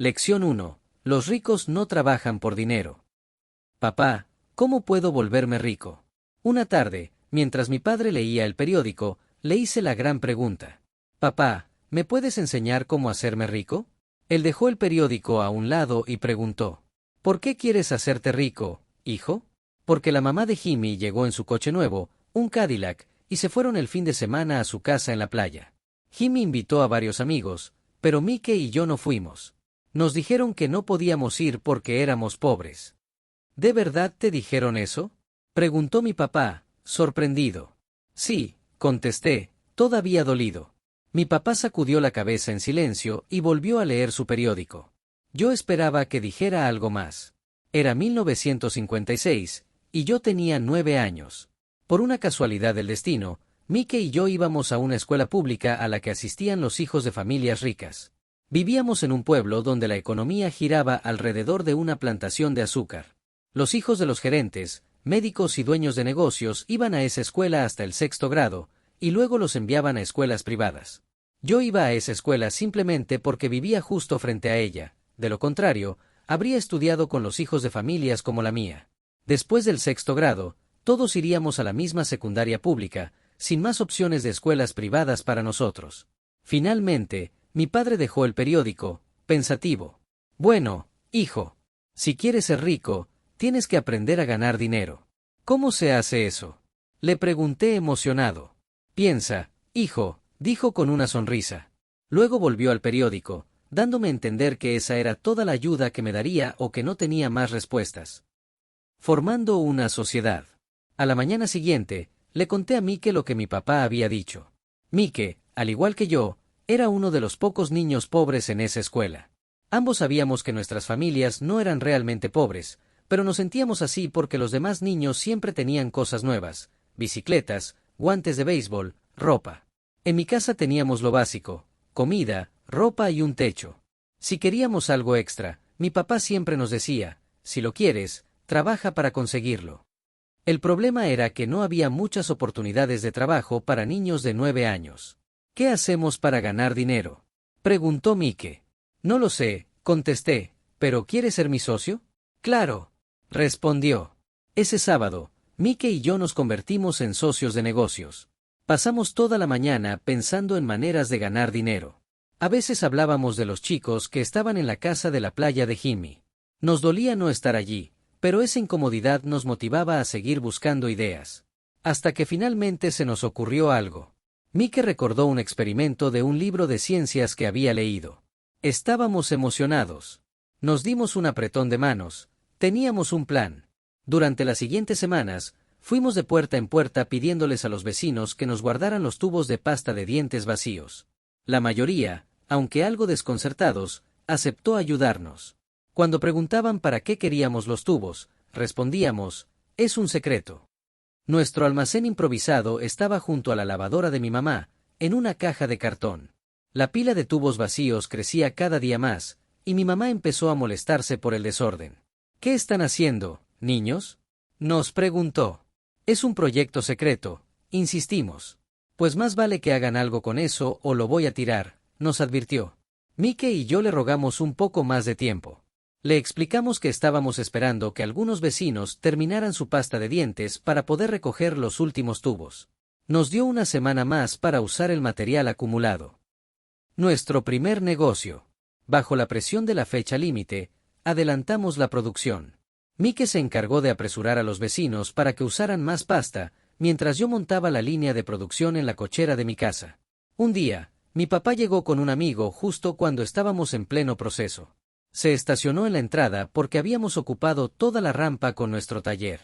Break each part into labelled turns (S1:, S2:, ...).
S1: Lección 1. Los ricos no trabajan por dinero. Papá, ¿cómo puedo volverme rico? Una tarde, mientras mi padre leía el periódico, le hice la gran pregunta. Papá, ¿me puedes enseñar cómo hacerme rico? Él dejó el periódico a un lado y preguntó. ¿Por qué quieres hacerte rico, hijo? Porque la mamá de Jimmy llegó en su coche nuevo, un Cadillac, y se fueron el fin de semana a su casa en la playa. Jimmy invitó a varios amigos, pero Mickey y yo no fuimos. Nos dijeron que no podíamos ir porque éramos pobres. ¿De verdad te dijeron eso? Preguntó mi papá, sorprendido. Sí, contesté, todavía dolido. Mi papá sacudió la cabeza en silencio y volvió a leer su periódico. Yo esperaba que dijera algo más. Era 1956, y yo tenía 9 años. Por una casualidad del destino, Mickey y yo íbamos a una escuela pública a la que asistían los hijos de familias ricas. Vivíamos en un pueblo donde la economía giraba alrededor de una plantación de azúcar. Los hijos de los gerentes, médicos y dueños de negocios iban a esa escuela hasta el 6º grado, y luego los enviaban a escuelas privadas. Yo iba a esa escuela simplemente porque vivía justo frente a ella, de lo contrario, habría estudiado con los hijos de familias como la mía. Después del 6º grado, todos iríamos a la misma secundaria pública, sin más opciones de escuelas privadas para nosotros. Finalmente, mi padre dejó el periódico, pensativo. Bueno, hijo, si quieres ser rico, tienes que aprender a ganar dinero. ¿Cómo se hace eso? Le pregunté emocionado. Piensa, hijo, dijo con una sonrisa. Luego volvió al periódico, dándome a entender que esa era toda la ayuda que me daría o que no tenía más respuestas. Formando una sociedad. A la mañana siguiente, le conté a Mike lo que mi papá había dicho. Mike, al igual que yo, era uno de los pocos niños pobres en esa escuela. Ambos sabíamos que nuestras familias no eran realmente pobres, pero nos sentíamos así porque los demás niños siempre tenían cosas nuevas, bicicletas, guantes de béisbol, ropa. En mi casa teníamos lo básico, comida, ropa y un techo. Si queríamos algo extra, mi papá siempre nos decía, si lo quieres, trabaja para conseguirlo. El problema era que no había muchas oportunidades de trabajo para niños de 9 años. ¿Qué hacemos para ganar dinero? Preguntó Mike. No lo sé, contesté, ¿pero quieres ser mi socio? Claro, respondió. Ese sábado, Mike y yo nos convertimos en socios de negocios. Pasamos toda la mañana pensando en maneras de ganar dinero. A veces hablábamos de los chicos que estaban en la casa de la playa de Jimmy. Nos dolía no estar allí, pero esa incomodidad nos motivaba a seguir buscando ideas. Hasta que finalmente se nos ocurrió algo. Mike recordó un experimento de un libro de ciencias que había leído. Estábamos emocionados. Nos dimos un apretón de manos. Teníamos un plan. Durante las siguientes semanas, fuimos de puerta en puerta pidiéndoles a los vecinos que nos guardaran los tubos de pasta de dientes vacíos. La mayoría, aunque algo desconcertados, aceptó ayudarnos. Cuando preguntaban para qué queríamos los tubos, respondíamos, es un secreto. Nuestro almacén improvisado estaba junto a la lavadora de mi mamá, en una caja de cartón. La pila de tubos vacíos crecía cada día más, y mi mamá empezó a molestarse por el desorden. ¿Qué están haciendo, niños? Nos preguntó. Es un proyecto secreto, insistimos. Pues más vale que hagan algo con eso o lo voy a tirar, nos advirtió. Mike y yo le rogamos un poco más de tiempo. Le explicamos que estábamos esperando que algunos vecinos terminaran su pasta de dientes para poder recoger los últimos tubos. Nos dio una semana más para usar el material acumulado. Nuestro primer negocio. Bajo la presión de la fecha límite, adelantamos la producción. Mike se encargó de apresurar a los vecinos para que usaran más pasta, mientras yo montaba la línea de producción en la cochera de mi casa. Un día, mi papá llegó con un amigo justo cuando estábamos en pleno proceso. Se estacionó en la entrada porque habíamos ocupado toda la rampa con nuestro taller.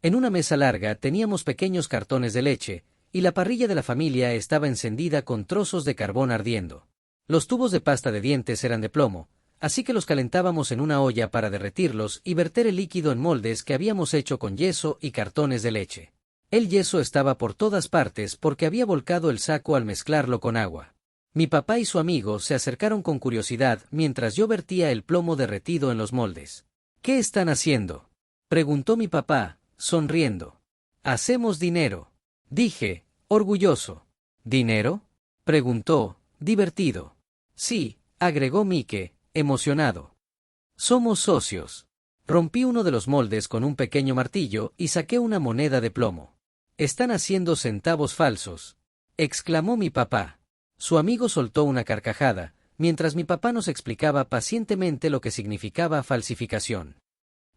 S1: En una mesa larga teníamos pequeños cartones de leche, y la parrilla de la familia estaba encendida con trozos de carbón ardiendo. Los tubos de pasta de dientes eran de plomo, así que los calentábamos en una olla para derretirlos y verter el líquido en moldes que habíamos hecho con yeso y cartones de leche. El yeso estaba por todas partes porque había volcado el saco al mezclarlo con agua. Mi papá y su amigo se acercaron con curiosidad mientras yo vertía el plomo derretido en los moldes. ¿Qué están haciendo?, preguntó mi papá, sonriendo. Hacemos dinero, dije, orgulloso. ¿Dinero?, preguntó, divertido. Sí, agregó Mike, emocionado. Somos socios. Rompí uno de los moldes con un pequeño martillo y saqué una moneda de plomo. Están haciendo centavos falsos, exclamó mi papá. Su amigo soltó una carcajada, mientras mi papá nos explicaba pacientemente lo que significaba falsificación.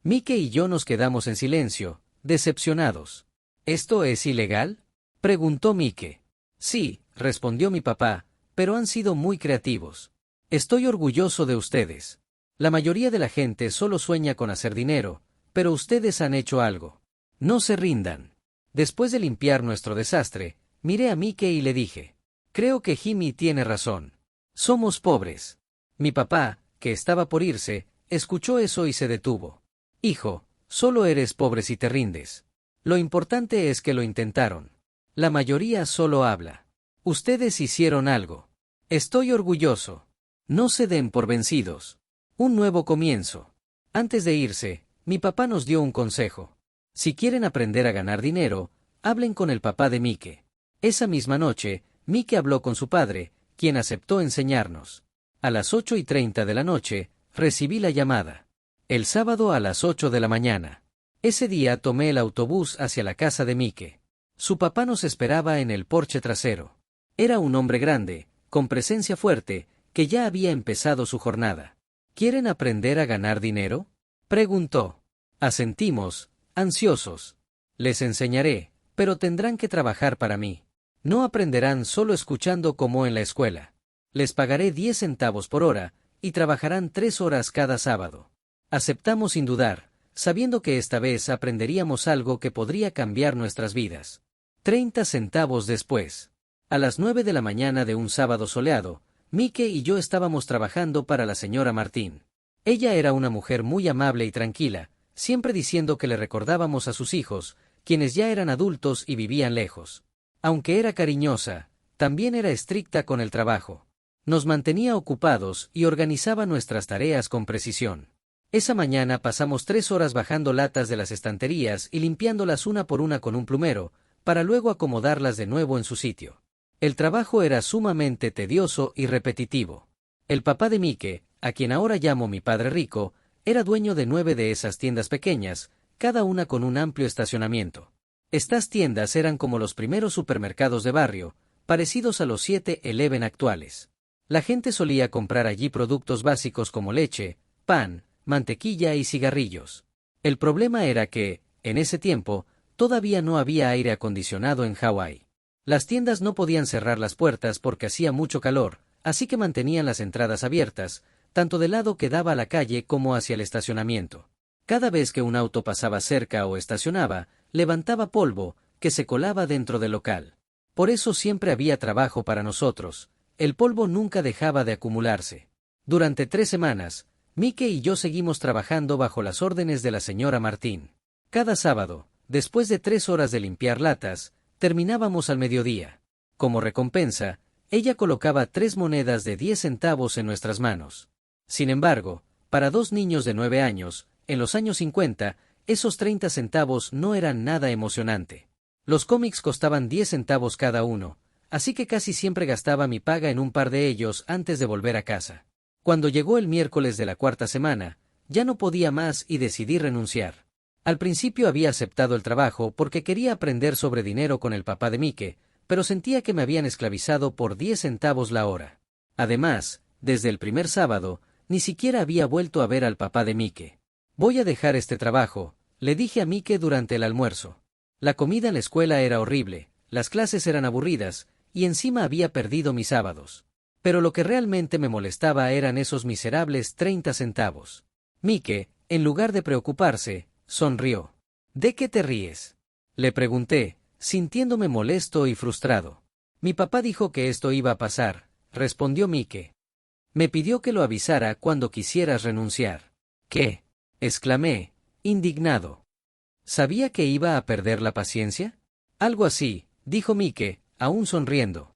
S1: Mike y yo nos quedamos en silencio, decepcionados. ¿Esto es ilegal?, preguntó Mike. Sí, respondió mi papá, pero han sido muy creativos. Estoy orgulloso de ustedes. La mayoría de la gente solo sueña con hacer dinero, pero ustedes han hecho algo. No se rindan. Después de limpiar nuestro desastre, miré a Mike y le dije: creo que Jimmy tiene razón. Somos pobres. Mi papá, que estaba por irse, escuchó eso y se detuvo. Hijo, solo eres pobre si te rindes. Lo importante es que lo intentaron. La mayoría solo habla. Ustedes hicieron algo. Estoy orgulloso. No se den por vencidos. Un nuevo comienzo. Antes de irse, mi papá nos dio un consejo. Si quieren aprender a ganar dinero, hablen con el papá de Mike. Esa misma noche, Mike habló con su padre, quien aceptó enseñarnos. A las 8:30 de la noche, recibí la llamada. El sábado a las 8 de la mañana. Ese día tomé el autobús hacia la casa de Mike. Su papá nos esperaba en el porche trasero. Era un hombre grande, con presencia fuerte, que ya había empezado su jornada. ¿Quieren aprender a ganar dinero?, preguntó. Asentimos, ansiosos. Les enseñaré, pero tendrán que trabajar para mí. No aprenderán solo escuchando como en la escuela. Les pagaré 10 centavos por hora, y trabajarán 3 horas cada sábado. Aceptamos sin dudar, sabiendo que esta vez aprenderíamos algo que podría cambiar nuestras vidas. 30 centavos después. A las 9 de la mañana de un sábado soleado, Mike y yo estábamos trabajando para la señora Martín. Ella era una mujer muy amable y tranquila, siempre diciendo que le recordábamos a sus hijos, quienes ya eran adultos y vivían lejos. Aunque era cariñosa, también era estricta con el trabajo. Nos mantenía ocupados y organizaba nuestras tareas con precisión. Esa mañana pasamos 3 horas bajando latas de las estanterías y limpiándolas una por una con un plumero, para luego acomodarlas de nuevo en su sitio. El trabajo era sumamente tedioso y repetitivo. El papá de Mike, a quien ahora llamo mi padre rico, era dueño de 9 de esas tiendas pequeñas, cada una con un amplio estacionamiento. Estas tiendas eran como los primeros supermercados de barrio, parecidos a los 7-Eleven actuales. La gente solía comprar allí productos básicos como leche, pan, mantequilla y cigarrillos. El problema era que, en ese tiempo, todavía no había aire acondicionado en Hawái. Las tiendas no podían cerrar las puertas porque hacía mucho calor, así que mantenían las entradas abiertas, tanto del lado que daba a la calle como hacia el estacionamiento. Cada vez que un auto pasaba cerca o estacionaba, levantaba polvo, que se colaba dentro del local. Por eso siempre había trabajo para nosotros. El polvo nunca dejaba de acumularse. Durante 3 semanas, Mike y yo seguimos trabajando bajo las órdenes de la señora Martín. Cada sábado, después de 3 horas de limpiar latas, terminábamos al mediodía. Como recompensa, ella colocaba 3 monedas de 10 centavos en nuestras manos. Sin embargo, para 2 niños de 9 años, en los años 50, esos 30 centavos no eran nada emocionante. Los cómics costaban 10 centavos cada uno, así que casi siempre gastaba mi paga en un par de ellos antes de volver a casa. Cuando llegó el miércoles de la 4ª semana, ya no podía más y decidí renunciar. Al principio había aceptado el trabajo porque quería aprender sobre dinero con el papá de Mike, pero sentía que me habían esclavizado por 10 centavos la hora. Además, desde el primer sábado, ni siquiera había vuelto a ver al papá de Mike. Voy a dejar este trabajo, le dije a Mike durante el almuerzo. La comida en la escuela era horrible, las clases eran aburridas, y encima había perdido mis sábados. Pero lo que realmente me molestaba eran esos miserables 30 centavos. Mike, en lugar de preocuparse, sonrió. ¿De qué te ríes?, le pregunté, sintiéndome molesto y frustrado. Mi papá dijo que esto iba a pasar, respondió Mike. Me pidió que lo avisara cuando quisieras renunciar. ¿Qué?, exclamé, indignado. ¿Sabía que iba a perder la paciencia? Algo así, dijo Mike, aún sonriendo.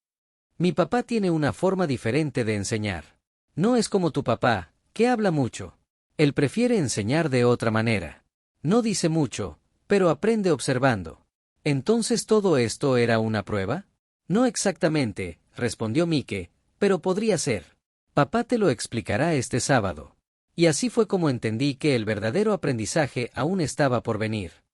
S1: Mi papá tiene una forma diferente de enseñar. No es como tu papá, que habla mucho. Él prefiere enseñar de otra manera. No dice mucho, pero aprende observando. ¿Entonces todo esto era una prueba? No exactamente, respondió Mike, pero podría ser. Papá te lo explicará este sábado. Y así fue como entendí que el verdadero aprendizaje aún estaba por venir.